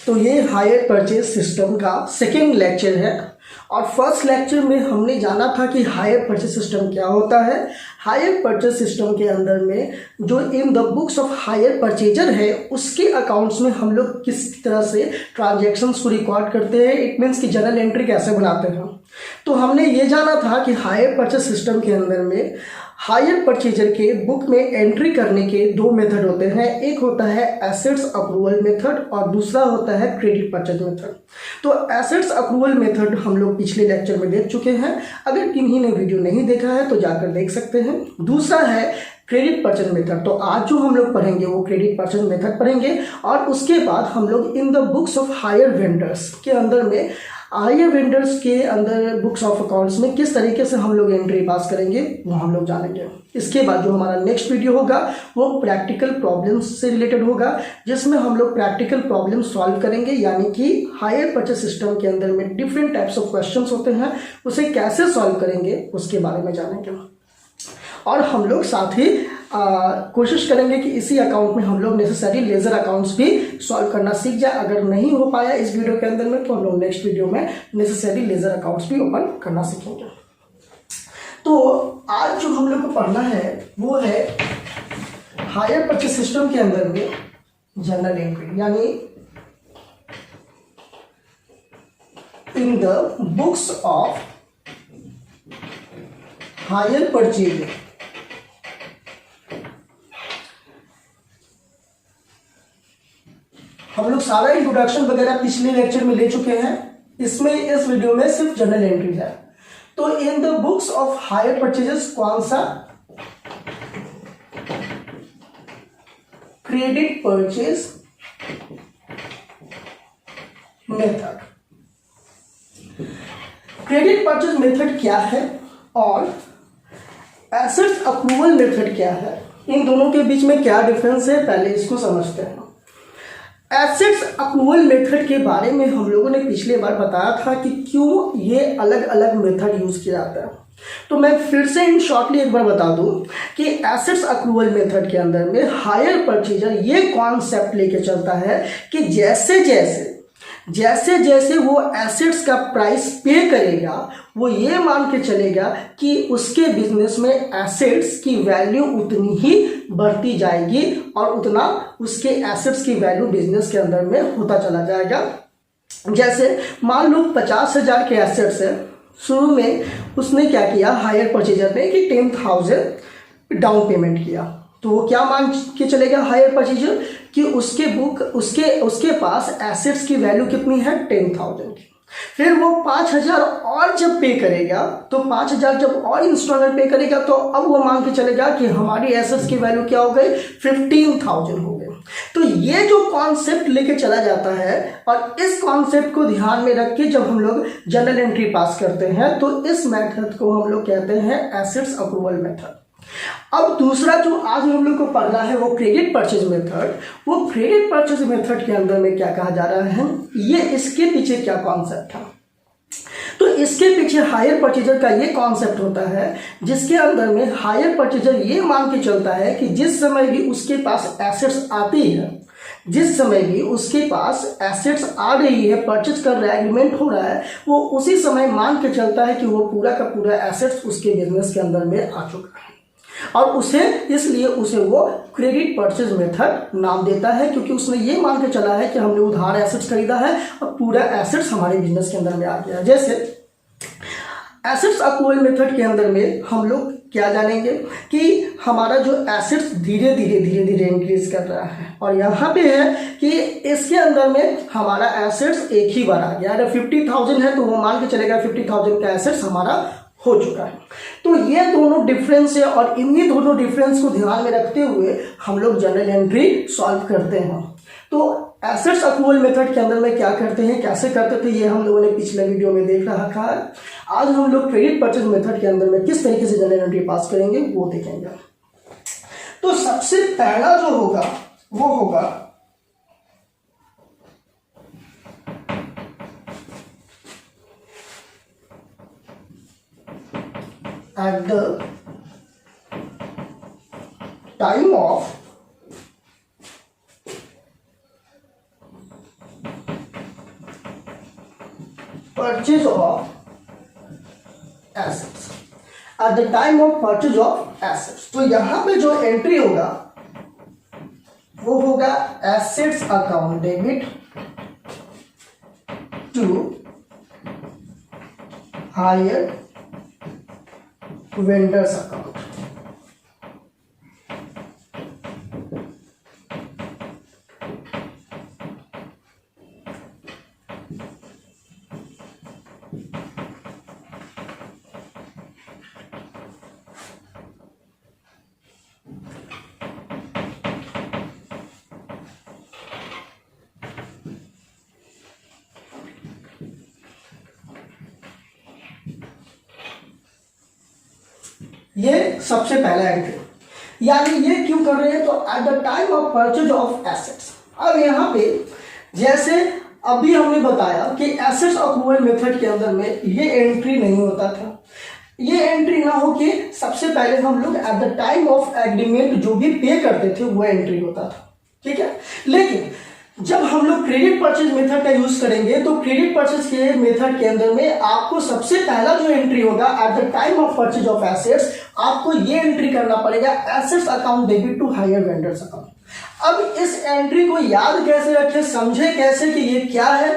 तो ये higher purchase system का सेकेंड लेक्चर है और फर्स्ट लेक्चर में हमने जाना था कि हायर परचेज सिस्टम क्या होता है। हायर परचेज सिस्टम के अंदर में जो in the books of hire purchaser है उसके अकाउंट्स में हम लोग किस तरह से ट्रांजैक्शंस को रिकॉर्ड करते हैं, इट मीन्स कि जर्नल एंट्री कैसे बनाते हैं। तो हमने ये जाना था कि हायर परचेज सिस्टम के अंदर में हायर परचेजर के बुक में एंट्री करने के दो मेथड होते हैं, एक होता है एसेट्स अप्रूवल मेथड और दूसरा होता है क्रेडिट परचेज मेथड। तो एसेट्स अप्रूवल मेथड हम लोग पिछले लेक्चर में देख चुके हैं, अगर किन्हीं ने वीडियो नहीं देखा है तो जाकर देख सकते हैं। दूसरा है क्रेडिट परचेज मेथड। तो आज जो हम लोग पढ़ेंगे वो क्रेडिट परचेज मेथड पढ़ेंगे और उसके बाद हम लोग in the books of hire vendors के अंदर में हायर वेंडर्स के अंदर बुक्स ऑफ अकाउंट्स में किस तरीके से हम लोग एंट्री पास करेंगे वो हम लोग जानेंगे। इसके बाद जो हमारा नेक्स्ट वीडियो होगा वो प्रैक्टिकल प्रॉब्लम्स से रिलेटेड होगा, जिसमें हम लोग प्रैक्टिकल प्रॉब्लम सॉल्व करेंगे, यानी कि हायर परचेज सिस्टम के अंदर में डिफरेंट टाइप्स ऑफ क्वेश्चंस होते हैं, उसे कैसे सॉल्व करेंगे उसके बारे में जानेंगे। और हम लोग साथ ही कोशिश करेंगे कि इसी अकाउंट में हम लोग नेसेसरी लेजर अकाउंट्स भी सॉल्व करना सीख जाए। अगर नहीं हो पाया इस वीडियो के अंदर में तो हम लोग नेक्स्ट वीडियो में नेसेसरी लेजर अकाउंट्स भी ओपन करना सीखेंगे। तो आज जो हम लोग को पढ़ना है वो है हायर परचेज सिस्टम के अंदर में जर्नल एंट्री, यानी इन the books of hire purchase. हम लोग सारा इंट्रोडक्शन वगैरह पिछले लेक्चर में ले चुके हैं, इसमें इस वीडियो में सिर्फ जर्नल एंट्री है। तो in the books of hire purchases कौन सा credit purchase method. Credit purchase method क्या है और एसेट्स अप्रूवल मेथड क्या है, इन दोनों के बीच में क्या डिफरेंस है, पहले इसको समझते हैं। एसेट्स अप्रूवल मेथड के बारे में हम लोगों ने पिछले बार बताया था कि क्यों ये अलग अलग मेथड यूज किया जाता है। तो मैं फिर से इन शॉर्टली एक बार बता दूं कि एसेट्स अप्रूवल मेथड के अंदर में हायर परचेजर ये कॉन्सेप्ट लेके चलता है कि जैसे जैसे वो एसेट्स का प्राइस पे करेगा वो ये मान के चलेगा कि उसके बिजनेस में एसेट्स की वैल्यू उतनी ही बढ़ती जाएगी और उतना उसके एसेट्स की वैल्यू बिजनेस के अंदर में होता चला जाएगा। जैसे मान लो 50,000 के एसेट्स है, शुरू में उसने क्या किया हायर परचेजर ने कि 10,000 डाउन पेमेंट किया, तो वो क्या मान के चलेगा हायर परचेजर कि उसके पास एसेट्स की वैल्यू कितनी है 10,000 की। फिर वो 5,000 और जब पे करेगा तो 5,000 जब और इंस्टॉलमेंट पे करेगा तो अब वो मान के चलेगा कि हमारी एसेट्स की वैल्यू क्या हो गई 15,000 हो गई। तो ये जो कॉन्सेप्ट लेके चला जाता है और इस कॉन्सेप्ट को ध्यान में रख के जब हम लोग जर्नल एंट्री पास करते हैं तो इस मेथड को हम लोग कहते हैं एसेट्स अप्रूवल मेथड। अब दूसरा जो आज हम लोग को पढ़ना है वो क्रेडिट परचेज मेथड। वो क्रेडिट परचेज मेथड के अंदर में क्या कहा जा रहा है, ये इसके पीछे क्या कॉन्सेप्ट है। तो इसके पीछे हायर परचेजर का ये कॉन्सेप्ट होता है जिसके अंदर में हायर परचेजर ये मान के चलता है कि जिस समय भी उसके पास एसेट्स आती है, जिस समय भी उसके पास एसेट्स आ रही है, परचेज कर रहा है, एग्रीमेंट हो रहा है, वो उसी समय मान के चलता है कि वो पूरा का पूरा एसेट्स उसके बिजनेस के अंदर में आ चुका है और इसलिए उसे वो क्रेडिट परचेज मेथड नाम देता है, क्योंकि उसने ये मान के चला है कि हमने उधार एसेट्स खरीदा है और पूरा एसेट्स हमारे बिजनेस के अंदर में आ गया। जैसे एसेट्स अप्रूवल मेथड के अंदर में हम लोग क्या जानेंगे कि हमारा जो एसेट्स धीरे धीरे इंक्रीज कर रहा है और यहाँ पे है कि इसके अंदर में हमारा एसेट्स एक ही बार आ गया। अगर 50,000 है तो वो मान के चलेगा 50,000 का एसेट्स हमारा हो चुका है। तो ये दोनों डिफरेंस है और इन्हीं दोनों डिफरेंस को ध्यान में रखते हुए हम लोग जर्नल एंट्री सॉल्व करते हैं। तो एसेट्स अप्रूवल मेथड के अंदर में क्या करते हैं, कैसे करते थे, ये हम लोगों ने पिछले वीडियो में देख रखा है। आज हम लोग क्रेडिट परचेज मेथड के अंदर में किस तरीके से जर्नल एंट्री पास करेंगे वो देखेंगे। तो सबसे पहला जो होगा वो होगा at the time of purchase of assets, at the time of purchase of assets. तो यहां पे जो एंट्री होगा वो होगा assets account debit to hire vendors account. ये सबसे पहला एंट्री, यानी ये क्यों कर रहे हैं, तो eight the time of purchase of assets. अब यहाँ पे जैसे अभी हमने बताया कि एसेट्स अक्रूवल मेथड के अंदर में ये एंट्री नहीं होता था। ये एंट्री ना हो कि सबसे पहले हम लोग eight the time of agreement जो भी पे करते थे वो एंट्री होता था, ठीक है। लेकिन जब हम लोग क्रेडिट परचेज मेथड का यूज करेंगे तो क्रेडिट परचेज के मेथड के अंदर में आपको सबसे पहला जो एंट्री होगा at the time of purchase of assets, आपको ये एंट्री करना पड़ेगा assets account debit to hire vendors account. अब इस एंट्री को याद कैसे रखें, समझे कैसे कि ये क्या है,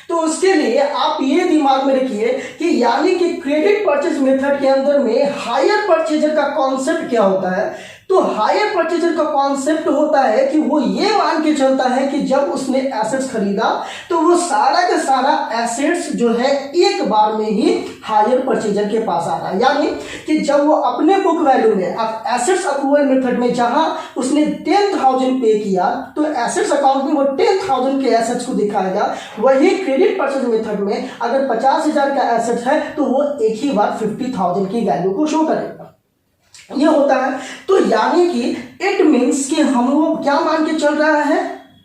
तो उसके लिए आप ये दिमाग में रखिए कि यानी कि क्रेडिट परचेज मेथड के अंदर में हायर परचेजर का कॉन्सेप्ट क्या होता है। तो हायर परचेजर का कॉन्सेप्ट होता है कि वो ये मान के चलता है कि जब उसने एसेट्स खरीदा तो वो सारा का सारा एसेट्स जो है एक बार में ही हायर परचेजर के पास आ रहा है। यानी कि जब वो अपने बुक वैल्यू में एसेट्स अप्रूवल मेथड में जहां उसने 10,000 पे किया तो एसेट्स अकाउंट में वो 10,000 के एसेट्स को दिखाएगा। वही क्रेडिट परचेज मेथड में अगर 50,000 का एसेट है तो वो एक ही बार 50,000 की वैल्यू को शो करेगा। ये होता है। तो यानी कि इट मीन्स कि हम लोग क्या मान के चल रहा है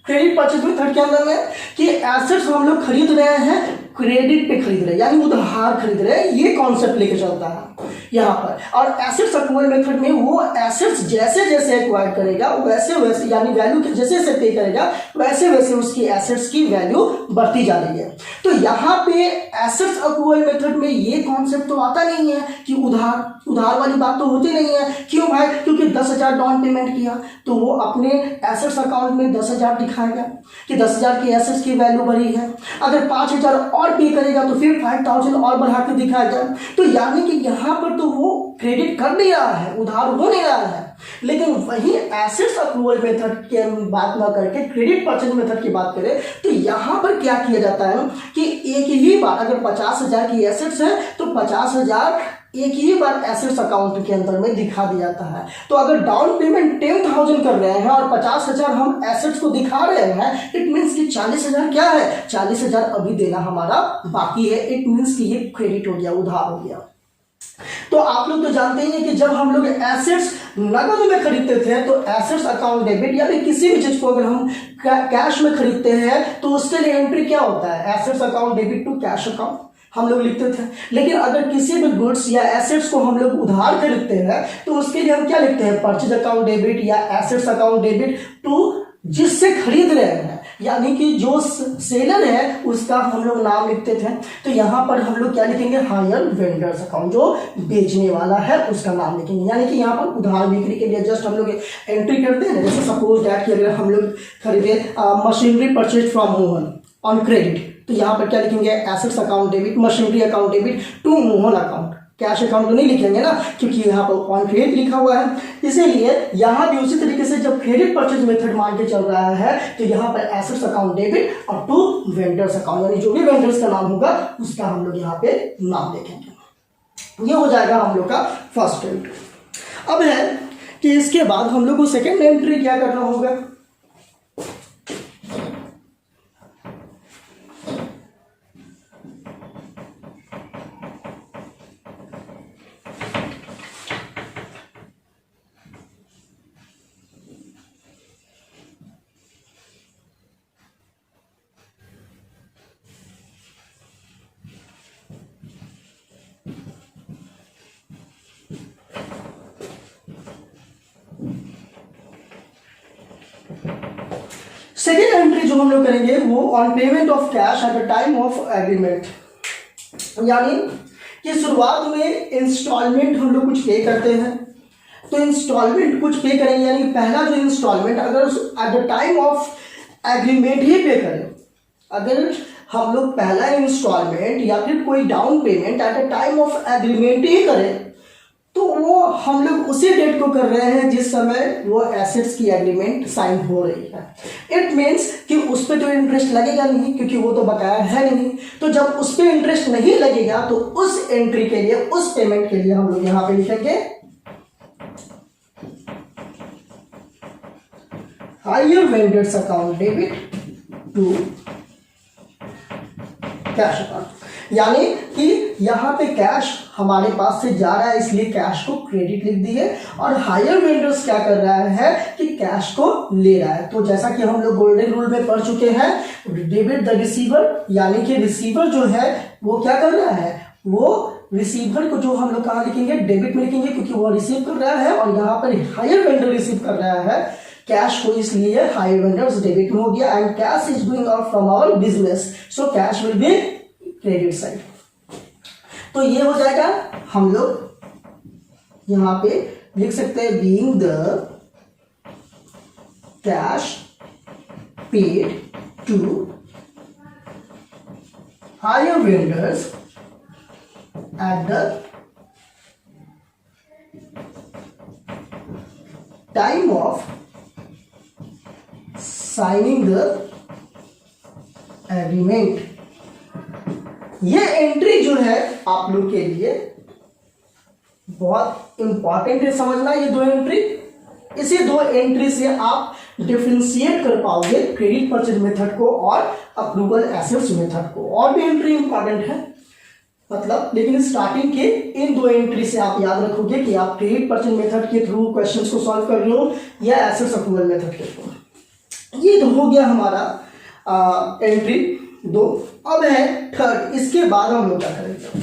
क्रेडिट परचेज मेथड के अंदर में कि एसेट्स हम लोग खरीद रहे हैं, क्रेडिट पे खरीद रहे हैं, यानी उधार खरीद रहे हैं, ये कॉन्सेप्ट लेके चलता है यहाँ पर। और एसेट्स अक्रूवल मेथड में वो एसेट्स जैसे जैसे एक्वायर करेगा वैसे वैसे, यानी वैल्यू जैसे जैसे पे करेगा वैसे वैसे उसकी एसेट्स की वैल्यू बढ़ती जा रही है। तो यहाँ पे एसेट्स अक्रूवल मेथड में ये कॉन्सेप्ट तो आता नहीं है कि उधार वाली बात तो होती नहीं है। क्यों भाई? क्योंकि 10,000 डाउन पेमेंट किया तो वो अपने एसेट्स अकाउंट में 10,000 दिखाएगा कि 10,000 की एसेट्स की वैल्यू बढ़ी है। अगर 5,000 और पे करेगा तो फिर 5,000 और बढ़ा के दिखाएगा। तो यानी कि यहाँ पर तो वो क्रेडिट कर नहीं रहा है, उधार हो नहीं रहा है। लेकिन वही एसेट्स अप्रूवल मेथड की बात ना करके क्रेडिट परचेज मेथड की बात करें तो यहाँ पर क्या किया जाता है कि एक ही बार अगर 50,000 की एसेट्स है तो 50,000 एक ही बार एसेट्स अकाउंट के अंदर में दिखा दिया जाता है। तो अगर डाउन पेमेंट 10,000 कर रहे हैं और 50,000 हम एसेट्स को दिखा रहे हैं, इट मीन्स कि 40,000 क्या है, 40,000 अभी देना हमारा बाकी है। इट मीन्स कि ये क्रेडिट हो गया, उधार हो गया। तो आप लोग तो जानते ही हैं कि जब हम लोग एसेट्स नगद में खरीदते थे तो एसेट्स अकाउंट डेबिट या फिर किसी भी चीज को अगर हम कैश में खरीदते हैं तो उसके लिए एंट्री क्या होता है, assets account debit to cash account हम लोग लिखते थे। लेकिन अगर किसी भी गुड्स या एसेट्स को हम लोग उधार खरीदते हैं तो उसके लिए हम क्या लिखते हैं, परचेज अकाउंट डेबिट या एसेट्स अकाउंट डेबिट टू जिससे खरीद रहे हैं, यानी कि जो सेलर है उसका हम लोग नाम लिखते थे। तो यहाँ पर हम लोग क्या लिखेंगे, हायर वेंडर्स अकाउंट, जो बेचने वाला है उसका नाम लिखेंगे। यानी कि यहाँ पर उधार बिक्री के लिए जस्ट हम लोग एंट्री करते हैं। जैसे सपोज दैट कि अगर हम लोग खरीदे machinery purchase from Mohan on credit तो यहाँ पर क्या लिखेंगे, assets account debit, machinery account debit to Mohan account. Cash account तो नहीं लिखेंगे ना, क्योंकि यहाँ पर ऑन क्रेडिट लिखा हुआ है। इसीलिए यहाँ भी उसी तरीके से जब क्रेडिट परचेज मेथड मान के चल रहा है तो यहाँ पर एसेट्स अकाउंट डेबिट और टू वेंडर्स अकाउंट, यानी जो भी वेंडर्स का नाम होगा उसका हम लोग यहाँ पे नाम लिखेंगे। ये हो जाएगा हम लोग का फर्स्ट एंट्री। अब है कि इसके बाद हम लोग को सेकेंड एंट्री क्या करना होगा। सेकेंड एंट्री जो हम लोग करेंगे वो on payment of cash at the time of agreement. यानी कि शुरुआत में इंस्टॉलमेंट हम लोग कुछ पे करते हैं, तो इंस्टॉलमेंट कुछ पे करेंगे, यानी पहला जो इंस्टॉलमेंट अगर at the time of agreement ही पे करें, अगर हम लोग पहला इंस्टॉलमेंट या फिर कोई down payment at the time of agreement ही करें, तो वो हम लोग उसी डेट को कर रहे हैं जिस समय वो एसेट्स की एग्रीमेंट साइन हो रही है। इट मीन्स कि उस पर तो इंटरेस्ट लगेगा नहीं, क्योंकि वो तो बकाया है नहीं। तो जब उस पर इंटरेस्ट नहीं लगेगा तो उस एंट्री के लिए, उस पेमेंट के लिए हम लोग यहां पे लिखेंगे hire vendors account debit to cash account, यानी कि यहां पे कैश हमारे पास से जा रहा है इसलिए कैश को क्रेडिट लिख दिए, और हायर वेंडर्स क्या कर रहा है कि कैश को ले रहा है। तो जैसा कि हम लोग गोल्डन रूल में पढ़ चुके हैं, डेबिट द रिसीवर, यानी कि रिसीवर जो है वो क्या कर रहा है, वो रिसीवर को जो हम लोग कहां लिखेंगे, डेबिट में लिखेंगे, क्योंकि वो रिसीव कर रहा है, और यहाँ पर हायर वेंडर रिसीव कर रहा है कैश को, इसलिए हायर वेंडर्स डेबिट में हो गया। And cash is going out from our business, so cash will be credit side. तो ये हो जाएगा, हम लोग यहां पे लिख सकते हैं being the cash paid to hire vendors at the time of signing the agreement. ये एंट्री जो है आप लोग के लिए बहुत इंपॉर्टेंट है समझना, ये दो एंट्री। इसी दो एंट्री से आप डिफरेंशिएट कर पाओगे क्रेडिट परचेज मेथड को और अप्रूवल एसेट्स मेथड को। और भी एंट्री इंपॉर्टेंट है मतलब, लेकिन स्टार्टिंग के इन दो एंट्री से आप याद रखोगे कि आप क्रेडिट परचेज मेथड के थ्रू क्वेश्चंस को सॉल्व कर लो या एसेट्स अप्रूवल मेथड के थ्रू। ये तो हो गया हमारा एंट्री दो। अब है थर्ड, इसके बाद हम लोग क्या करेंगे,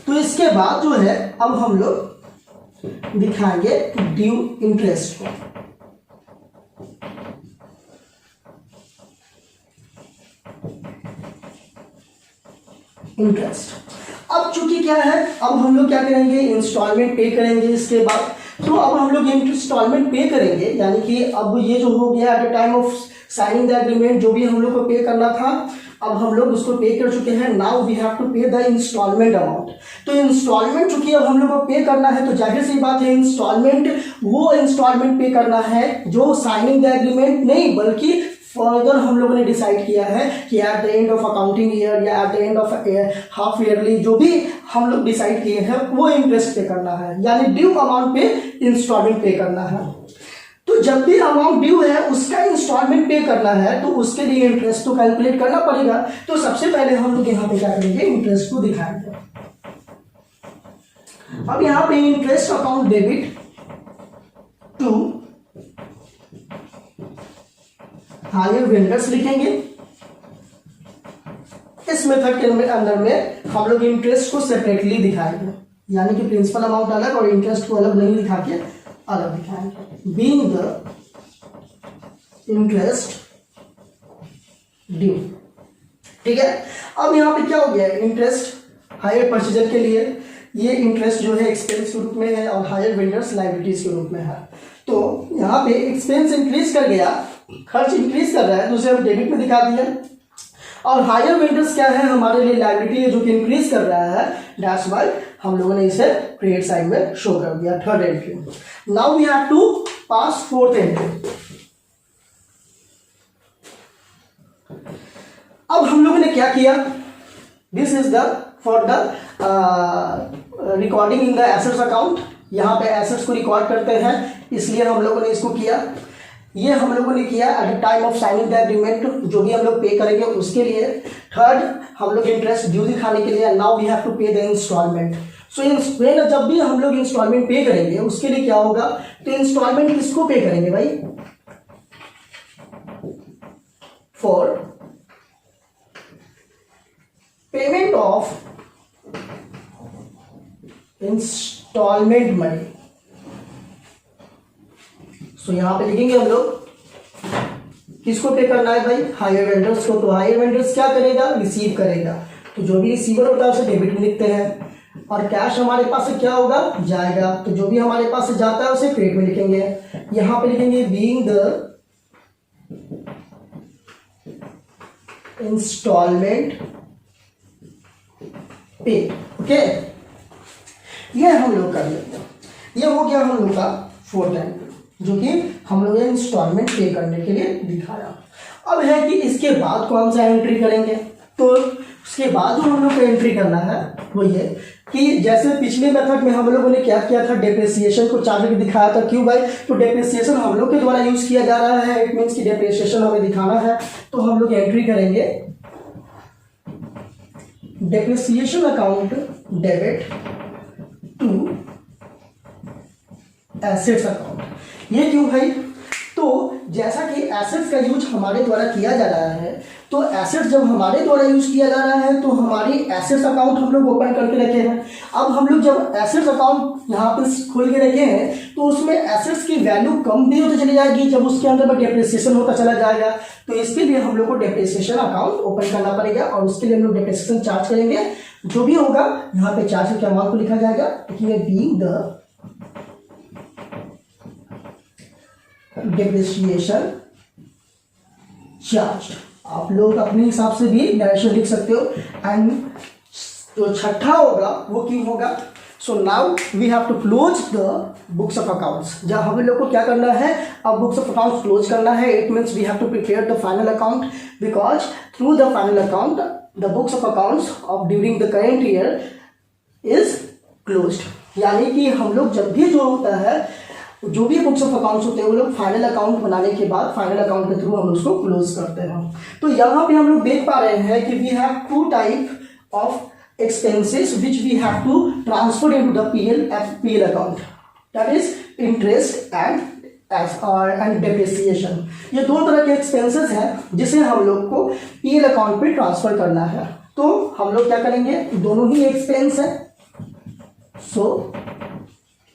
तो इसके बाद जो है अब हम लोग दिखाएंगे ड्यू इंटरेस्ट को। इंटरेस्ट अब चूंकि क्या है, अब हम लोग क्या करेंगे, इंस्टॉलमेंट पे करेंगे इसके बाद। तो अब हम लोग इंस्टॉलमेंट पे करेंगे, यानी कि अब ये जो हो गया eight the time of signing the agreement, जो भी हम लोग को पे करना था अब हम लोग उसको पे कर चुके हैं। नाउ वी हैव टू पे द इंस्टॉलमेंट अमाउंट। तो इंस्टॉलमेंट चूंकि अब हम लोग को पे करना है, तो जाहिर सी बात है इंस्टॉलमेंट, वो इंस्टॉलमेंट पे करना है जो साइनिंग द एग्रीमेंट नहीं, बल्कि फर्दर हम लोगों ने डिसाइड किया है कि at the end of accounting year या at the end of half yearly, जो भी हम लोग डिसाइड किए हैं वो इंटरेस्ट पे करना है, यानी ड्यू अमाउंट पे इंस्टॉलमेंट पे करना है। तो जब भी अमाउंट ड्यू है उसका इंस्टॉलमेंट पे करना है, तो उसके लिए इंटरेस्ट तो कैलकुलेट करना पड़ेगा। तो सबसे पहले हम लोग यहाँ पे क्या करेंगे, इंटरेस्ट को दिखाएंगे। अब यहाँ पे interest account debit to hire vendors लिखेंगे। इस मेथड के अंदर में हम लोग इंटरेस्ट को सेपरेटली दिखाएंगे, यानी कि प्रिंसिपल अमाउंट अलग और इंटरेस्ट को अलग नहीं दिखा के अलग दिखाएंगे। बीइंग द इंटरेस्ट ड्यू, ठीक है। अब यहां पे क्या हो गया, इंटरेस्ट हायर परचेजर के लिए ये इंटरेस्ट जो है एक्सपेंस के रूप में है और हायर वेंडर्स लायबिलिटीज के रूप में है। तो यहाँ पे एक्सपेंस इंक्रीज कर गया, खर्च इंक्रीज कर रहा है, तो उसे हम डेबिट में दिखा दिया। और हायर वेंडर्स क्या है, हमारे लिए लायबिलिटी है जो कि इंक्रीज कर रहा है, दैट्स व्हाई हम लोगों ने इसे क्रेडिट साइड में शो कर दिया, third entry. Now we have to pass fourth entry. अब हम लोगों ने क्या किया, this is the for the recording in the assets account. यहाँ पे एसेट्स को रिकॉर्ड करते हैं, इसलिए हम लोगों ने इसको किया। ये हम लोगों ने किया eight the time of signing the agreement, जो भी हम लोग पे करेंगे उसके लिए। थर्ड, हम लोग इंटरेस्ट ड्यू दिखाने के लिए, नाउ वी हैव टू पे द इंस्टॉलमेंट। सो जब भी हम लोग इंस्टॉलमेंट पे करेंगे उसके लिए क्या होगा, तो इंस्टॉलमेंट किसको पे करेंगे भाई, for payment of installment money. So यहां पे लिखेंगे हम लोग किसको पे करना है भाई, हायर वेंडर्स को। तो हायर वेंडर्स क्या करेगा, रिसीव करेगा। तो जो भी रिसीवर होता है उसे डेबिट में लिखते हैं, और कैश हमारे पास से क्या होगा, जाएगा, तो जो भी हमारे पास से जाता है उसे क्रेडिट में लिखेंगे। यहां पे लिखेंगे बीइंग द इंस्टॉलमेंट पे। ओके, ये हम लोग कर लेते हैं। ये हो गया हम लोग का फोर्थ एंट्री, जो कि हम लोग इंस्टॉलमेंट पे करने के लिए दिखाया। अब है कि इसके बाद कौन सा एंट्री करेंगे, तो उसके बाद जो हम लोग को एंट्री करना है वो ये कि जैसे पिछले मेथड में हम लोगों ने क्या किया था, डेप्रिसिएशन को चार्ट करके दिखाया था। क्यों भाई, तो डेप्रिसिएशन हम लोग के द्वारा यूज किया जा रहा है, इट मीन्स कि डेप्रिसिएशन हमें दिखाना है। तो हम लोग एंट्री करेंगे depreciation account debit to assets account. ये क्यों भाई, तो जैसा कि एसेट्स का यूज हमारे द्वारा किया जा रहा है, तो एसेट्स जब हमारे द्वारा यूज किया जा रहा है तो हमारी एसेट्स अकाउंट हम लोग ओपन करके रखे हैं। अब हम लोग जब एसेट्स अकाउंट यहाँ पे खोल के रखे हैं तो उसमें एसेट्स की वैल्यू कम भी होती चली जाएगी जब उसके अंदर में डेप्रिसिएशन होता चला जाएगा। तो इसके लिए हम लोग को डेप्रिसिएशन अकाउंट ओपन करना पड़ेगा, और उसके लिए हम लोग डेप्रिसिएशन चार्ज करेंगे। जो भी होगा यहाँ पे चार्ज के अमाउंट को लिखा जाएगा, बीइंग द डेप्रिसिएशन चार्ज। आप लोग अपने हिसाब से भी डायरेक्शन लिख सकते हो। एंड जो छठा होगा वो क्यों होगा, so now we have to close the books of accounts. जब हम लोग को क्या करना है, अब बुक्स ऑफ अकाउंट्स क्लोज करना है। It means we have to prepare the final account, because through the final account the books of accounts of during the current year is closed. यानी कि हम लोग जब भी जो होता है, जो भी बुक्स ऑफ अकाउंट्स होते हैं, वो लोग फाइनल अकाउंट बनाने के बाद फाइनल अकाउंट के थ्रू हम उसको क्लोज करते हैं। तो यहाँ पे हम लोग देख पा रहे हैं कि we have two type of expenses which we have to transfer into the PL account, that is interest and depreciation. ये दो तरह के एक्सपेंसेस हैं जिसे हम लोग को पीएल अकाउंट पे ट्रांसफर करना है। तो हम लोग क्या करेंगे, दोनों ही एक्सपेंस है। So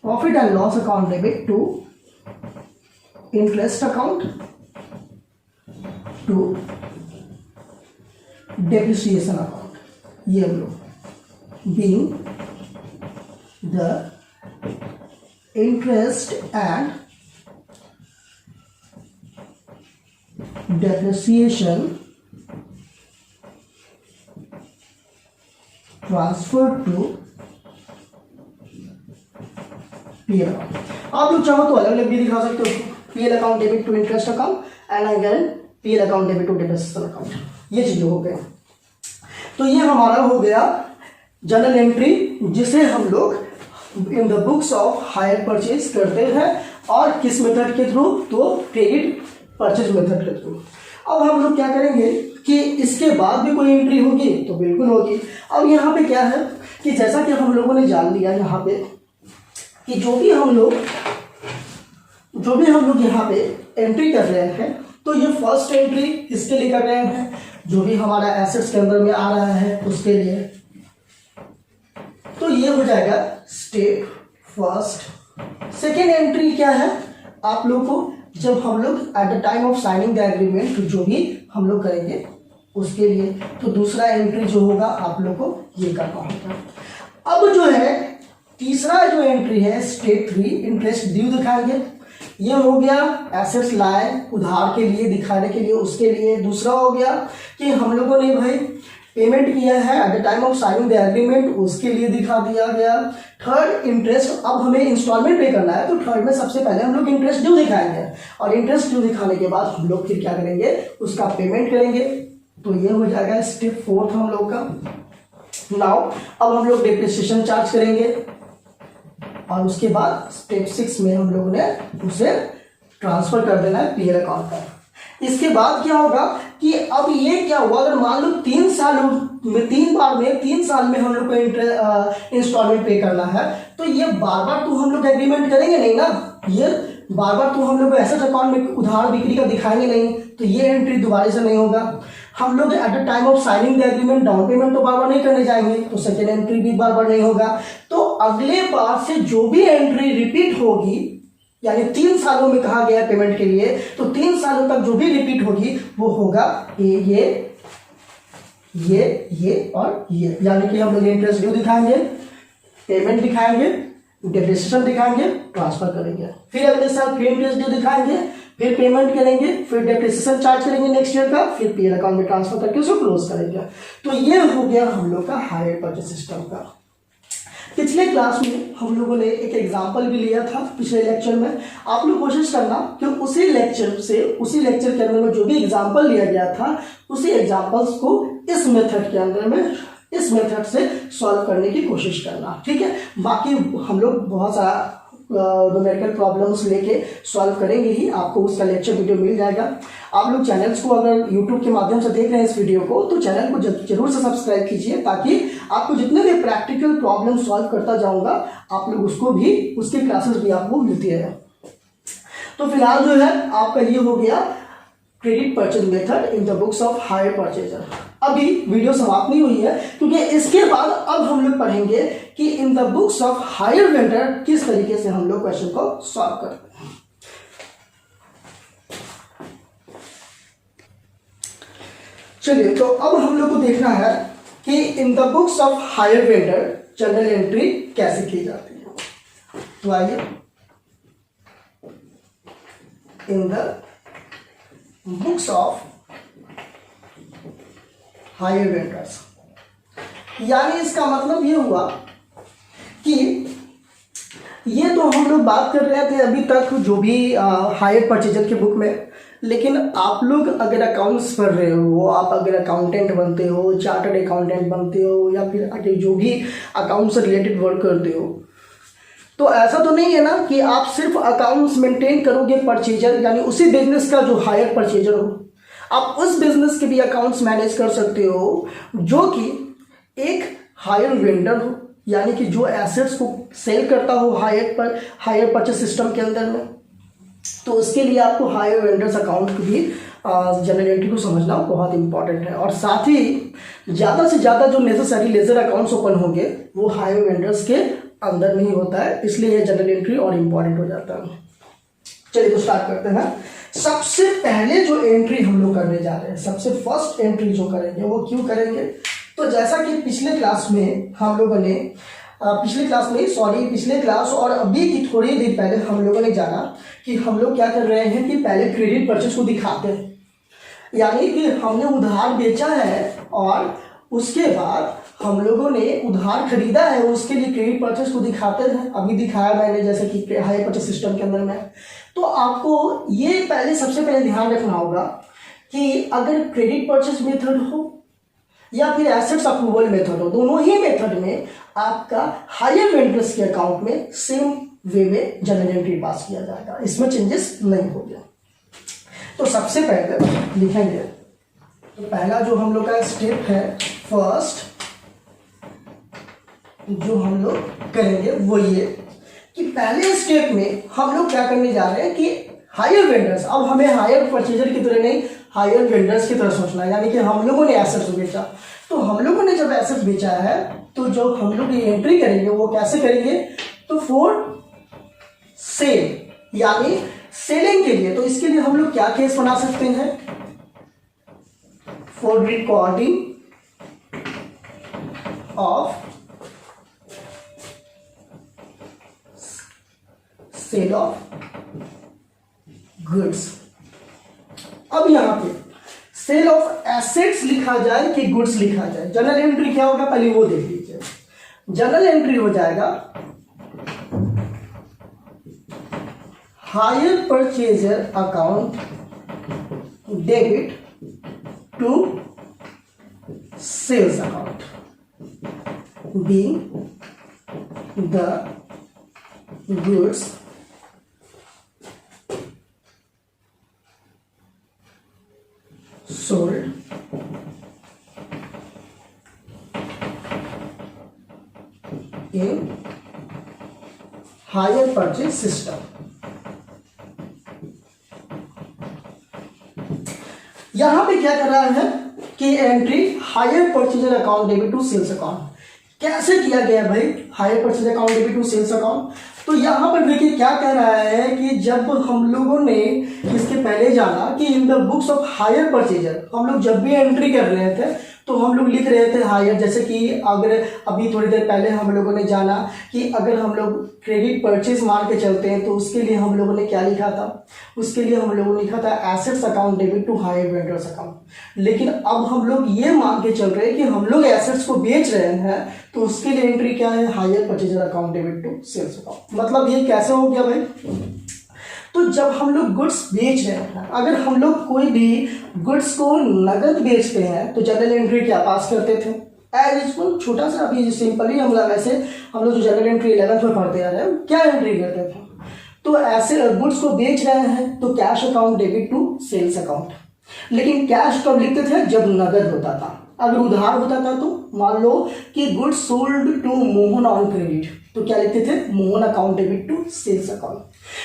profit and loss account debit to interest account to depreciation account. ये हम लोग being the interest and depreciation transfer to PL account. आप लोग चाहो तो अलग अलग भी दिखा सकते हो, PL account debit to interest account and again PL account debit to depreciation account. ये चीजें हो गए। तो ये हमारा हो गया जनरल एंट्री, जिसे हम लोग in the books of hire purchase करते हैं। और किस मेथड के थ्रू, तो क्रेडिट परचेज मेथड के थ्रू। अब हम लोग क्या करेंगे कि इसके बाद भी कोई एंट्री होगी, तो बिल्कुल होगी। अब यहाँ पे क्या है कि जैसा कि हम लोगों ने जान लिया यहाँ पे कि जो भी हम लोग यहाँ पे एंट्री कर रहे हैं, तो ये फर्स्ट एंट्री किसके लिए कर रहे हैं, जो भी हमारा एसेट्स के अंदर में आ रहा है उसके लिए। तो ये हो जाएगा स्टेप फर्स्ट। सेकेंड एंट्री क्या है, आप लोग को जब हम लोग eight the time of signing the agreement जो भी हम लोग करेंगे उसके लिए, तो दूसरा एंट्री जो होगा आप लोग को ये करना होगा। अब जो है तीसरा जो एंट्री है स्टेप 3, इंटरेस्ट ड्यू दिखाएंगे। ये हो गया एसेट्स लाए उधार के लिए, दिखाने के लिए, उसके लिए। दूसरा हो गया कि हम लोगों ने भाई पेमेंट किया है eight the time of signing the agreement, उसके लिए दिखा दिया गया। थर्ड इंटरेस्ट, अब हमें इंस्टॉलमेंट पे करना है, तो थर्ड में सबसे पहले हम लोग इंटरेस्ट ड्यू दिखाएंगे, और इंटरेस्ट ड्यू दिखाने के बाद हम लोग फिर क्या करेंगे, उसका पेमेंट करेंगे। तो ये हो जाएगा स्टेप 4 हम लोग का। नाउ अब हम लोग डेप्रिसिएशन चार्ज करेंगे, और उसके बाद स्टेप 6 में हम लोगों ने उसे ट्रांसफर कर देना है पीएल अकाउंट पर। इसके बाद क्या होगा कि अब ये क्या हुआ, अगर मान लो 3 साल में 3 साल में हम लोग को इंस्टॉलमेंट पे करना है, तो ये बार बार तो हम लोग एग्रीमेंट करेंगे नहीं ना, ये बार बार तो हम लोग एसेट अकाउंट में उधार बिक्री का दिखाएंगे नहीं, तो ये एंट्री दोबारा से नहीं होगा। हम लोग eight the time of signing the agreement down payment तो बार बार नहीं करने जाएंगे, तो सेकेंड एंट्री भी बार बार नहीं होगा। तो अगले बार से जो भी एंट्री रिपीट होगी, यानी 3 सालों में कहा गया पेमेंट के लिए, तो 3 सालों तक जो भी रिपीट होगी वो होगा ये ये और ये, यानी कि हम लोग इंटरेस्ट ड्यू दिखाएंगे, पेमेंट दिखाएंगे, डेप्रिसिएशन दिखाएंगे, ट्रांसफर करेंगे। फिर अगले साल फिर इंटरेस्ट ड्यू दिखाएंगे, फिर पेमेंट करेंगे, फिर डेप्रिसिएशन चार्ज करेंगे नेक्स्ट ईयर का, फिर पीएल अकाउंट में ट्रांसफर करके उसको क्लोज करेंगे। तो ये हो गया हम लोग का हायर परचेज सिस्टम का। पिछले क्लास में हम लोगों ने एक एग्जाम्पल भी लिया था पिछले लेक्चर में। आप लोग कोशिश करना कि उसी लेक्चर के अंदर में जो भी एग्जाम्पल लिया गया था उसी एग्जाम्पल्स को इस मेथड के अंदर में, इस मेथड से सॉल्व करने की कोशिश करना, ठीक है। बाकी हम लोग बहुत सारा न्यूमेरिकल प्रॉब्लम्स लेके सॉल्व करेंगे ही, आपको उसका लेक्चर वीडियो मिल जाएगा। आप लोग चैनल्स को अगर यूट्यूब के माध्यम से देख रहे हैं इस वीडियो को, तो चैनल को जरूर से सब्सक्राइब कीजिए, ताकि आपको जितने भी प्रैक्टिकल प्रॉब्लम सॉल्व करता जाऊंगा आप लोग उसको भी, उसकी क्लासेस भी आपको मिलती है। तो फिलहाल जो है आपका ये हो गया credit purchase method in the books of hire purchaser. अभी वीडियो समाप्त नहीं हुई है, क्योंकि इसके बाद अब हम लोग पढ़ेंगे कि in the books of hire vendor किस तरीके से हम लोग क्वेश्चन को सॉल्व करते हैं। चलिए, तो अब हम लोग को देखना है कि in the books of hire vendor general entry कैसे की जाती है। तो आइए, in the books of hire vendors, यानी इसका मतलब ये हुआ कि ये तो हम लोग बात कर रहे थे अभी तक जो भी हायर परचेजर के बुक में, लेकिन आप लोग अगर अकाउंट्स पढ़ रहे हो, आप अगर अकाउंटेंट बनते हो, चार्टर्ड अकाउंटेंट बनते हो, या फिर आगे जो भी अकाउंट से रिलेटेड वर्क करते हो, तो ऐसा तो नहीं है ना कि आप सिर्फ अकाउंट्स मेंटेन करोगे परचेजर, यानी उसी बिजनेस का जो हायर परचेजर हो, आप उस बिजनेस के भी अकाउंट्स मैनेज कर सकते हो जो कि एक हायर वेंडर हो, यानी कि जो एसेट्स को सेल करता हो हायर परचेज सिस्टम के अंदर में। तो उसके लिए आपको हायर वेंडर्स अकाउंट की भी जनरल एंट्री को समझना बहुत इंपॉर्टेंट है। और साथ ही ज़्यादा से ज़्यादा जो नेसेसरी लेजर अकाउंट्स ओपन होंगे वो हायर वेंडर्स के अंदर में ही होता है, इसलिए यह जनरल एंट्री और इम्पॉर्टेंट हो जाता है। चलिए, तो स्टार्ट करते हैं। सबसे पहले जो एंट्री हम लोग करने जा रहे हैं, सबसे फर्स्ट एंट्री जो करेंगे वो क्यों करेंगे, तो जैसा कि पिछले क्लास हम लोगों ने पिछले क्लास और अभी की थोड़ी देर पहले हम लोगों ने जाना कि हम लोग क्या कर रहे हैं कि पहले क्रेडिट परचेज को दिखाते हैं, यानी कि हमने उधार बेचा है और उसके बाद हम लोगों ने उधार खरीदा है, उसके लिए क्रेडिट परचेज को दिखाते हैं। अभी दिखाया मैंने जैसे कि हायर परचेज सिस्टम के अंदर में। तो आपको ये सबसे पहले ध्यान रखना होगा कि अगर क्रेडिट परचेज मेथड हो या फिर एसेट्स अप्रूवल मेथड हो, दोनों ही मेथड में आपका हायर वेंडर्स के अकाउंट में सेम वे में जनरल एंट्री पास किया जाएगा, इसमें चेंजेस नहीं होगा। तो सबसे पहले लिखेंगे, तो पहला जो हम लोग का स्टेप है, फर्स्ट जो हम लोग करेंगे वो ये कि पहले स्टेप में हम लोग क्या करने जा रहे हैं कि हायर वेंडर्स, अब हमें हायर परचेजर की तरह नहीं, हायर वेंडर्स की तरह सोचना है। यानी कि हम लोगों ने एसेट्स बेचा, तो हम लोगों ने जब एसेट्स बेचा है तो जो हम लोग ये एंट्री करेंगे वो कैसे करेंगे, तो फॉर सेल, यानी सेलिंग के लिए। तो इसके लिए हम लोग क्या केस बना सकते हैं, for recording of sale of goods. अब यहां पे सेल ऑफ एसेट्स लिखा जाए कि गुड्स लिखा जाए, जनरल एंट्री क्या होगा पहले वो देख लीजिए। जनरल एंट्री हो जाएगा hire purchaser account debit to sales account being the goods sold in higher purchase system। यहां पे क्या कर रहा है कि entry hire purchaser account debit to sales account. कैसे किया गया भाई hire purchase account debit to sales account, तो यहां पर देखिए क्या कह रहा है कि जब हम लोगों ने इसके पहले जाना कि in the books of hire purchaser, हम लोग जब भी एंट्री कर रहे थे तो हम लोग लिख रहे थे हायर, जैसे कि अगर अभी थोड़ी देर पहले हम लोगों ने जाना कि अगर हम लोग क्रेडिट परचेज मान के चलते हैं तो उसके लिए हम लोगों ने क्या लिखा था, उसके लिए हम लोगों ने लिखा था assets account debit to hire vendors account. लेकिन अब हम लोग ये मान के चल रहे हैं कि हम लोग एसेट्स को बेच रहे हैं, तो उसके लिए एंट्री क्या है, hire purchaser account debit to sales account. मतलब ये कैसे हो गया भाई, तो जब हम लोग गुड्स बेच रहे हैं, अगर हम लोग कोई भी गुड्स को नगद बेचते हैं तो जनरल एंट्री क्या पास करते थे, एज यूजुअल छोटा सा अभी सिंपली हम लोग ऐसे हम लोग जो जनरल एंट्री 11th में पढ़ते आ रहे हैं क्या एंट्री करते थे, तो ऐसे गुड्स को बेच रहे हैं तो cash account debit to sales account. लेकिन कैश कब लिखते थे, जब नगद होता था। अगर उधार होता था तो मान लो कि goods sold to Mohan on credit, तो क्या लिखते थे, Mohan account debit to sales account.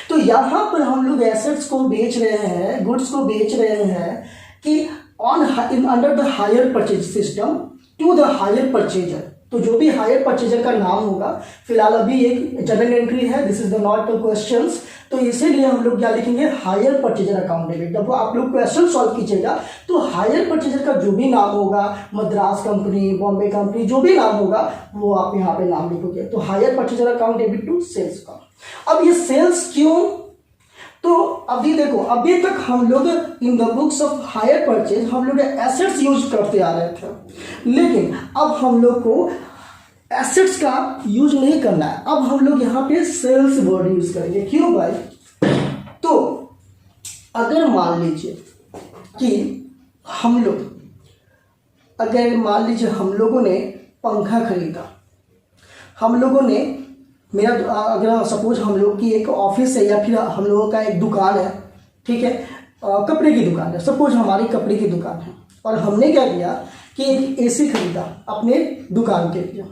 तो यहाँ पर हम लोग एसेट्स को बेच रहे हैं, गुड्स को बेच रहे हैं कि on under the hire purchase system to the hire purchaser. तो जो भी हायर परचेजर का नाम होगा, फिलहाल अभी एक जनरल एंट्री है, this is the not the questions, तो इसीलिए हम लोग क्या लिखेंगे, हायर परचेजर अकाउंट डेबिट। जब आप लोग क्वेश्चन सॉल्व कीजिएगा तो हायर परचेजर का जो भी नाम होगा, मद्रास कंपनी, बॉम्बे कंपनी, जो भी नाम होगा वो आप यहाँ पे नाम लिखोगे। तो hire purchaser account debit to sales account. अब ये सेल्स क्यों, तो अभी देखो, अभी तक हम लोग in the books of hire purchase हम लोग एसेट्स यूज करते आ रहे थे, लेकिन अब हम लोग को एसेट्स का यूज नहीं करना है, अब हम लोग यहाँ पे सेल्स वर्ड यूज करेंगे। क्यों भाई, तो अगर मान लीजिए कि हम लोग, अगर मान लीजिए हम लोगों ने पंखा खरीदा, हम लोगों ने मेरा अगर सपोज हम लोग की एक ऑफिस है या फिर हम लोगों का एक दुकान है, ठीक है, कपड़े की दुकान है, सपोज हमारी कपड़े की दुकान है, और हमने क्या किया कि एक एसी खरीदा अपने दुकान के लिए,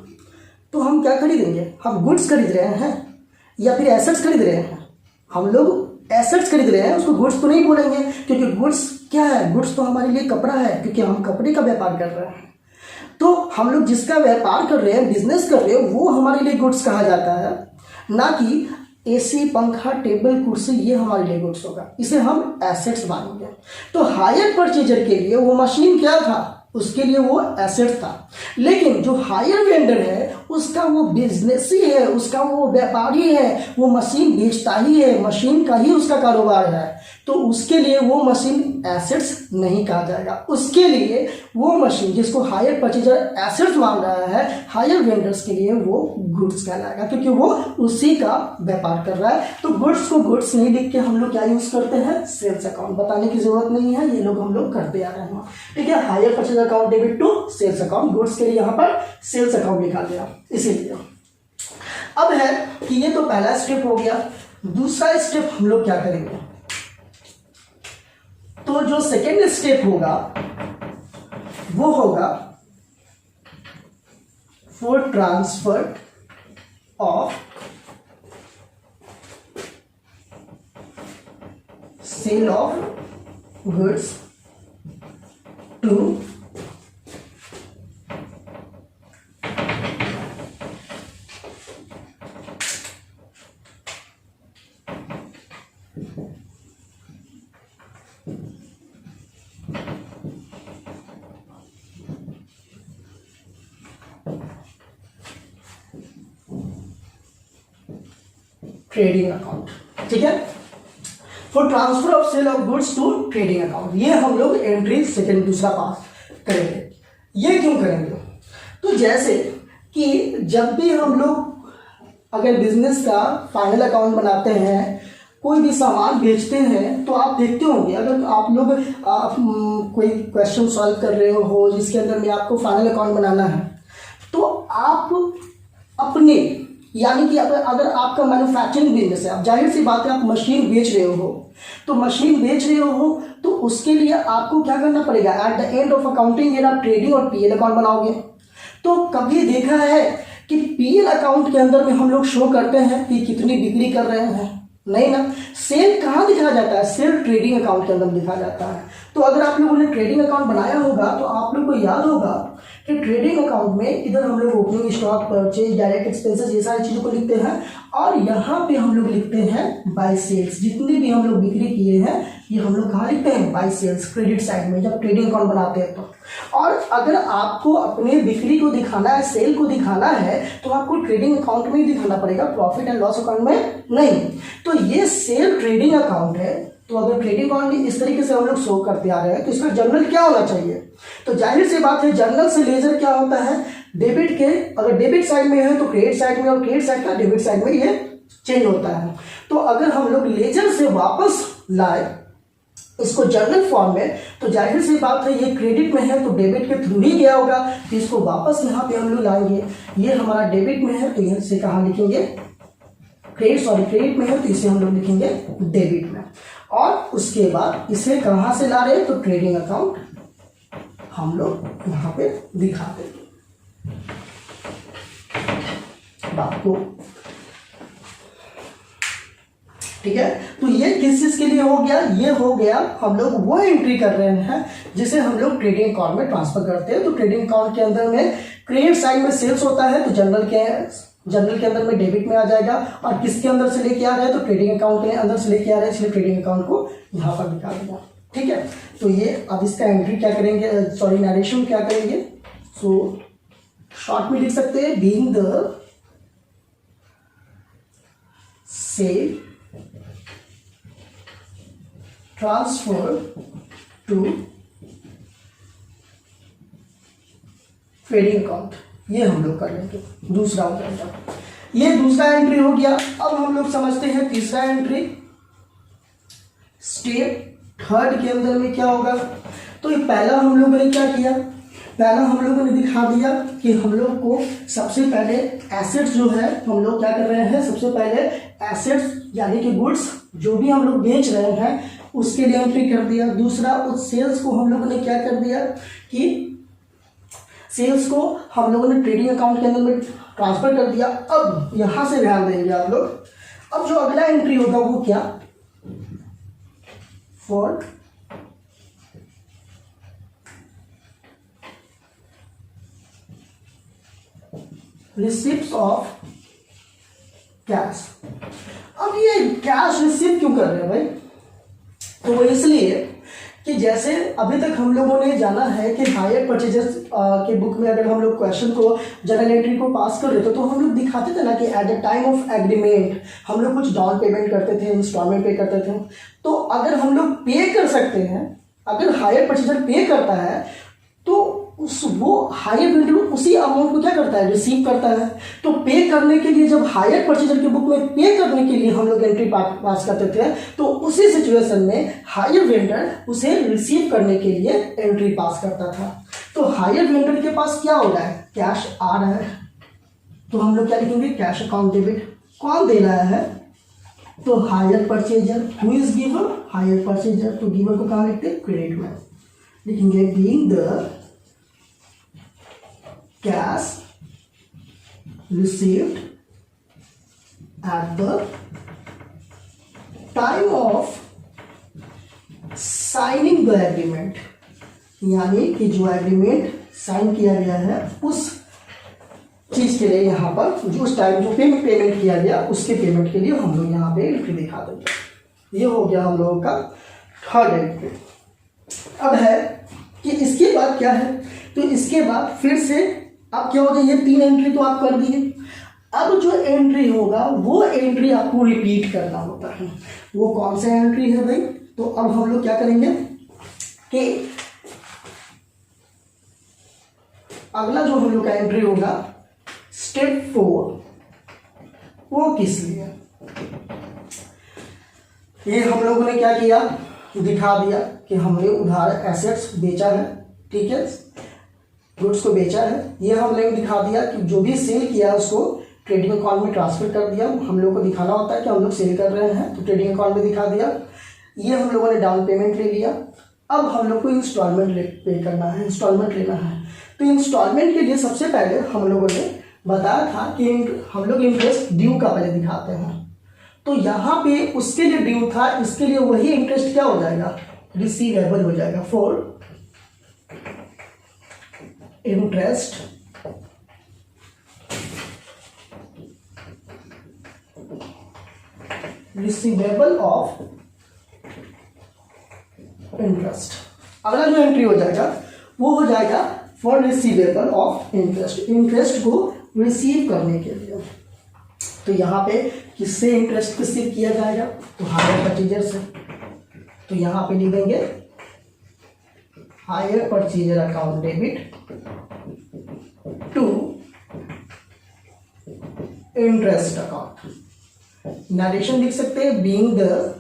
तो हम क्या खरीदेंगे, हम गुड्स खरीद रहे हैं या फिर एसेट्स खरीद रहे हैं, हम लोग एसेट्स खरीद रहे हैं, उसको गुड्स तो नहीं बोलेंगे, क्योंकि गुड्स क्या है, गुड्स तो हमारे लिए कपड़ा है, क्योंकि हम कपड़े का व्यापार कर रहे हैं। तो हम लोग जिसका व्यापार कर रहे हैं, बिजनेस कर रहे हैं, वो हमारे लिए गुड्स कहा जाता है, ना कि एसी, पंखा, टेबल, कुर्सी, ये हमारे लिए गुड्स होगा, इसे हम एसेट्स मानेंगे। तो हायर परचेजर के लिए वो मशीन क्या था, उसके लिए वो एसेट था, लेकिन जो हायर वेंडर है उसका वो बिजनेस ही है, उसका वो व्यापारी है, वो मशीन बेचता ही है, मशीन का ही उसका कारोबार है, तो उसके लिए वो मशीन एसेट्स नहीं कहा जाएगा। उसके लिए वो मशीन जिसको हायर परचेजर एसेट्स मान रहा है, हायर वेंडर्स के लिए वो गुड्स कहलाएगा, क्योंकि वो उसी का व्यापार कर रहा है। तो गुड्स को गुड्स नहीं लिख के हम लोग क्या यूज करते हैं, सेल्स अकाउंट। बताने की जरूरत नहीं है, ये लोग हम लोग करते आ रहे हैं, ठीक है। Hire purchaser account debit to sales account, goods के लिए यहाँ पर सेल्स अकाउंट लिखा गया, इसीलिए। अब है कि ये तो पहला स्टेप हो गया, दूसरा स्टेप हम लोग क्या करेंगे, तो जो सेकेंड स्टेप होगा वो होगा for transfer of sale of goods to trading account, ठीक है। For transfer of sale of goods to trading account, ये हम लोग एंट्री सेकेंड दूसरा पास करेंगे। ये क्यों करेंगे, तो जैसे कि जब भी हम लोग अगर बिजनेस का फाइनल अकाउंट बनाते हैं, कोई भी सामान बेचते हैं, तो आप देखते होंगे अगर आप लोग कोई क्वेश्चन सॉल्व कर रहे हो जिसके अंदर में आपको फाइनल अकाउंट बनाना है, तो आप अपने, यानी कि अगर आपका मैन्युफैक्चरिंग बिजनेस है, आप जाहिर सी बात है आप मशीन बेच रहे हो, तो मशीन बेच रहे हो तो उसके लिए आपको क्या करना पड़ेगा, eight the end of accounting year आप ट्रेडिंग और पीएल अकाउंट बनाओगे। तो कभी देखा है कि पीएल अकाउंट के अंदर में हम लोग शो करते हैं कि कितनी बिक्री कर रहे हैं, नहीं ना। सेल कहाँ दिखा जाता है, सेल ट्रेडिंग अकाउंट के अंदर दिखा जाता है। तो अगर आप लोगों ने ट्रेडिंग अकाउंट बनाया होगा तो आप लोग को याद होगा कि ट्रेडिंग अकाउंट में इधर हम लोग opening stock, purchase, direct expenses, ये सारी चीज़ों को लिखते हैं और यहाँ पे हम लोग लिखते हैं बाय सेल्स। जितनी भी हम लोग बिक्री किए हैं ये हम लोग कहाँ लिखते हैं? बाय सेल्स, क्रेडिट साइड में जब ट्रेडिंग अकाउंट बनाते हैं तो। और अगर आपको अपने बिक्री को दिखाना है, सेल को दिखाना है, तो आपको ट्रेडिंग अकाउंट में ही दिखाना पड़ेगा, प्रॉफिट एंड लॉस अकाउंट में नहीं। तो ये सेल ट्रेडिंग अकाउंट है। तो अगर ट्रेडिंग अकाउंट इस तरीके से हम लोग शो करते आ रहे हैं तो इसका जर्नल क्या होना चाहिए? तो जाहिर सी बात है जर्नल से लेजर क्या होता है? डेबिट के, अगर डेबिट साइड में है तो क्रेडिट साइड में, और क्रेडिट साइड का डेबिट साइड में ये चेंज होता है। तो अगर हम लोग लेजर से वापस लाए इसको जर्नल फॉर्म में, तो जाहिर सी बात है ये क्रेडिट में है तो डेबिट के थ्रू ही गया होगा, तो इसको वापस यहाँ पे हम लोग लाएंगे। ये हमारा डेबिट में है तो यहाँ से कहाँ लिखेंगे? क्रेडिट में है तो इसे हम लोग लिखेंगे डेबिट में। और उसके बाद इसे कहाँ से ला रहे हैं? तो ट्रेडिंग अकाउंट हम लोग यहाँ पे दिखा देंगे। बात को ठीक है। तो ये किस चीज के लिए हो गया? ये हो गया हम लोग वो एंट्री कर रहे हैं जिसे हम लोग ट्रेडिंग अकाउंट में ट्रांसफर करते हैं। तो ट्रेडिंग अकाउंट के अंदर में क्रेडिट साइड में सेल्स होता है तो जनरल के अंदर में डेबिट में आ जाएगा। और किसके अंदर से लेके आ रहे हैं? तो ट्रेडिंग अकाउंट के अंदर से लेके आ रहे हैं, इसलिए ट्रेडिंग अकाउंट को यहाँ पर दिखा देगा। ठीक है। तो ये अब इसका एंट्री क्या करेंगे, सॉरी नरेशन क्या करेंगे? सो शॉर्ट में लिख सकते हैं being the sale transfer to trading account, ये हम लोग कर लेंगे। दूसरा हो जाएगा, ये दूसरा एंट्री हो गया। अब हम लोग समझते हैं तीसरा एंट्री। स्टेप थर्ड के अंदर में क्या होगा? तो ये पहला हम लोगों ने क्या किया? पहला हम लोगों ने दिखा दिया कि हम लोग को सबसे पहले एसेट्स जो है हम लोग क्या कर रहे हैं? सबसे पहले एसेट्स यानी कि गुड्स जो भी हम लोग बेच रहे हैं उसके लिए एंट्री कर दिया। दूसरा उस सेल्स को हम लोगों ने क्या कर दिया कि सेल्स को हम लोगों ने ट्रेडिंग अकाउंट के अंदर में ट्रांसफर कर दिया। अब यहां से ध्यान देंगे आप लोग। अब जो अगला एंट्री होगा वो क्या? For receipt of cash. अब ये कैश रिसीव क्यों कर रहे हैं भाई? तो वो इसलिए कि जैसे अभी तक हम लोगों ने जाना है कि हायर परचेजेस के बुक में अगर हम लोग क्वेश्चन को जर्नल एंट्री को पास कर रहे थे तो हम लोग दिखाते थे ना कि at the time of agreement हम लोग कुछ डाउन पेमेंट करते थे, इंस्टॉलमेंट पे करते थे। तो अगर हम लोग पे कर सकते हैं, अगर हायर परचेजर पे करता है तो वो हायर वेंडर उसी अमाउंट को क्या करता है? रिसीव करता है। तो पे करने के लिए जब हायर परचेजर के बुक में पे करने के लिए हम लोग एंट्री पास करते थे तो उसी सिचुएशन में हायर वेंडर उसे रिसीव करने के लिए एंट्री पास करता था। तो हायर वेंडर के पास क्या हो रहा है? कैश आ रहा है, तो हम लोग क्या लिखेंगे? Cash account debit. कौन दे रहा है? तो hire purchaser. Who is giver? Hire purchaser. तो गिवर को कहाँ लिखते हैं? क्रेडिट में लिखेंगे being the cash received at the time of signing the agreement, यानी कि जो एग्रीमेंट साइन किया गया है उस चीज के लिए यहाँ पर जो उस टाइम जो पेमेंट किया गया उसके पेमेंट के लिए हम लोग यहाँ पे एंट्री दिखा देंगे। ये हो गया हम लोगों का थर्ड एंट्री। अब है कि इसके बाद क्या है? तो इसके बाद फिर से अब क्या हो जाए? ये तीन एंट्री तो आप कर दिए। अब जो एंट्री होगा वो एंट्री आपको रिपीट करना होता है। वो कौन सा एंट्री है भाई? तो अब हम लोग क्या करेंगे कि अगला जो हम लोग का एंट्री होगा स्टेप 4, वो किस लिए? ये हम लोगों ने क्या किया? दिखा दिया कि हमने उधार एसेट्स बेचा है, ठीक है, गुड्स को बेचा है। ये हम लोग दिखा दिया कि जो भी सेल किया उसको ट्रेडिंग अकाउंट में ट्रांसफर कर दिया। हम लोग को दिखाना होता है कि हम लोग सेल कर रहे हैं तो ट्रेडिंग अकाउंट में दिखा दिया। ये हम लोगों ने डाउन पेमेंट ले लिया। अब हम लोग को इंस्टॉलमेंट पे करना है, इंस्टॉलमेंट लेना है। तो इंस्टॉलमेंट के लिए सबसे पहले हम लोगों ने बताया था कि हम लोग इंटरेस्ट ड्यू का पहले दिखाते हैं। तो यहाँ पे उसके लिए ड्यू था, इसके लिए वही इंटरेस्ट क्या हो जाएगा? रिसीवेबल हो जाएगा for interest receivable of interest. अगला जो एंट्री हो जाएगा वो हो जाएगा for receivable of interest, interest को रिसीव करने के लिए। तो यहाँ पे किससे इंटरेस्ट रिसीव किया जाएगा, तो हायर परचेजर से। तो यहाँ पे लिख देंगे hire purchaser account debit to interest account. Narration लिख सकते हैं बीइंग द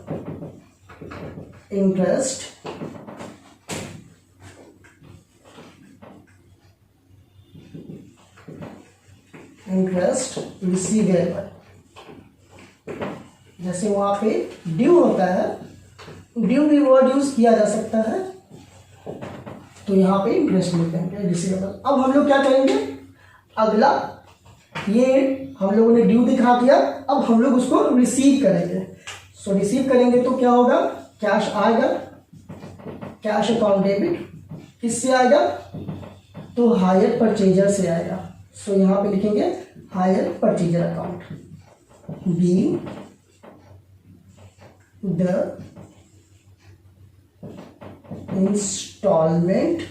इंटरेस्ट रिसीवेबल। जैसे वहां पे ड्यू होता है, ड्यू भी वर्ड यूज किया जा सकता है, तो यहाँ पे इंटरेस्ट लिख देंगे रिसीवेबल। अब हम लोग क्या करेंगे, अगला ये हम लोगों ने ड्यू दिखा दिया, अब हम लोग उसको रिसीव करेंगे। सो रिसीव करेंगे तो क्या होगा, कैश आएगा, कैश अकाउंट डेबिट किससे आएगा, तो हायर परचेजर से आएगा। सो यहाँ पे लिखेंगे hire purchaser account be the installment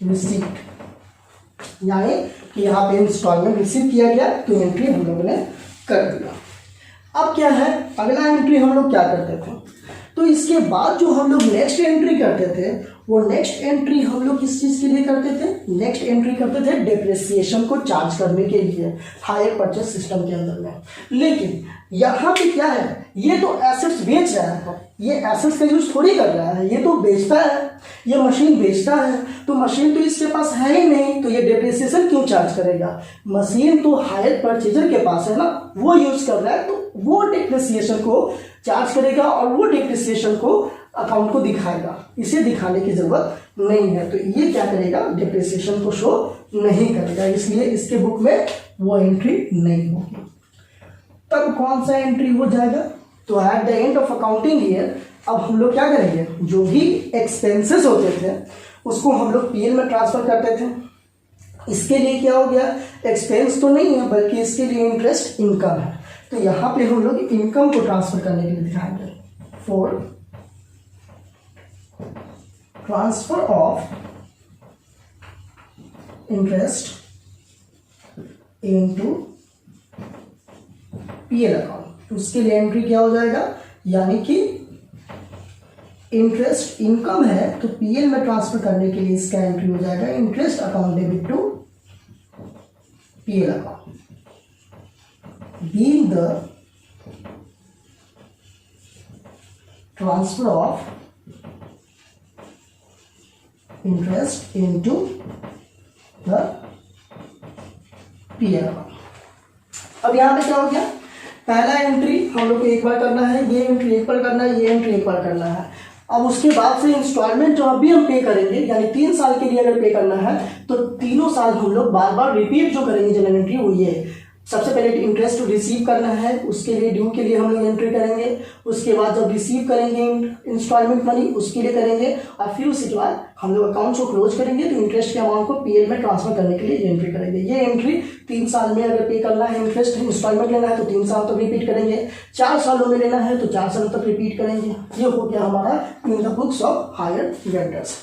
receipt, यानी कि यहाँ पे इंस्टॉलमेंट रिसीव किया गया, तो एंट्री हम लोगों ने कर दिया। अब क्या है, अगला एंट्री हम लोग क्या करते थे, तो इसके बाद जो हम लोग नेक्स्ट एंट्री करते थे, वो नेक्स्ट एंट्री हम लोग किस चीज़ के लिए करते थे, नेक्स्ट एंट्री करते थे डेप्रिसिएशन को चार्ज करने के लिए हायर परचेज सिस्टम के अंदर में। लेकिन यहाँ पे क्या है, ये तो एसेट्स बेच रहा है, ये एसेट्स का यूज थोड़ी कर रहा है, ये तो बेचता है, ये मशीन बेचता है, तो मशीन तो इसके पास है ही नहीं, तो ये डेप्रिसिएशन क्यों चार्ज करेगा। मशीन तो हायर परचेजर के पास है ना, वो यूज कर रहा है, तो वो डेप्रिसिएशन को चार्ज करेगा और वो डेप्रिसिएशन को अकाउंट को दिखाएगा। इसे दिखाने की जरूरत नहीं है, तो ये क्या करेगा, डेप्रिसिएशन को शो नहीं करेगा, इसलिए इसके बुक में वो एंट्री नहीं होगी। तब कौन सा एंट्री हो जाएगा, तो eight the end of accounting year अब हम लोग क्या करेंगे, जो भी एक्सपेंसेस होते थे उसको हम लोग पीएल में ट्रांसफर करते थे। इसके लिए क्या हो गया, एक्सपेंस तो नहीं है बल्कि इसके लिए इंटरेस्ट इनकम है, तो यहाँ पे हम लोग इनकम को ट्रांसफर करने के लिए दिखाएंगे for transfer of interest into PL account. तो उसके लिए एंट्री क्या हो जाएगा, यानी कि इंटरेस्ट इनकम है तो पीएल में ट्रांसफर करने के लिए इसका एंट्री हो जाएगा interest account debit to PL account being the transfer of interest into the PL account। अब यहाँ पे क्या हो गया, पहला एंट्री हम लोग को एक बार करना है, ये एंट्री एक बार करना है, ये एंट्री एक बार करना है। अब उसके बाद से इंस्टॉलमेंट जो अभी हम पे करेंगे, यानी 3 साल के लिए अगर पे करना है तो तीनों साल हम लोग बार बार रिपीट जो करेंगे जनरल एंट्री वो ये। सबसे पहले इंटरेस्ट रिसीव करना है, उसके लिए ड्यू के लिए हम लोग एंट्री करेंगे, उसके बाद जब रिसीव करेंगे इंस्टॉलमेंट मनी उसके लिए करेंगे, और फिर उसके बाद हम लोग अकाउंट को क्लोज करेंगे तो इंटरेस्ट के अमाउंट को पीएल में ट्रांसफर करने के लिए एंट्री करेंगे। ये एंट्री 3 साल में अगर पे करना है, इंटरेस्ट इंस्टॉलमेंट लेना है तो 3 साल तक रिपीट करेंगे, 4 सालों में लेना है तो 4 साल तक रिपीट करेंगे। ये हो गया हमारा in the books of hire vendors.